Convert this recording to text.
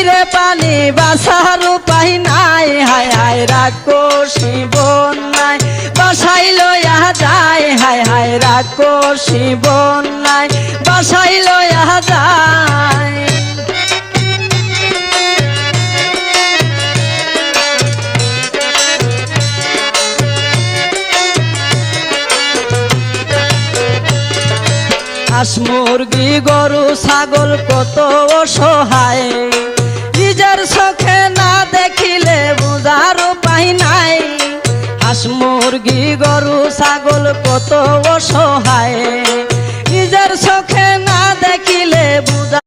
রে পানি বাসার উপায় নাই, হায় হায় রাক্ষসী বন্যায় বাসাই লইয়া যায়, হায় হায় রাক্ষসী বন্যায় বাসাই লইয়া যায়। হাঁস মুরগি গরু ছাগল কত অসহায়, নিজের চোখে না দেখিলে বুঝার উপায় নাই। হাঁস মুরগি গরু ছাগল কত অসহায়, নিজের চোখে না দেখিলে বুঝার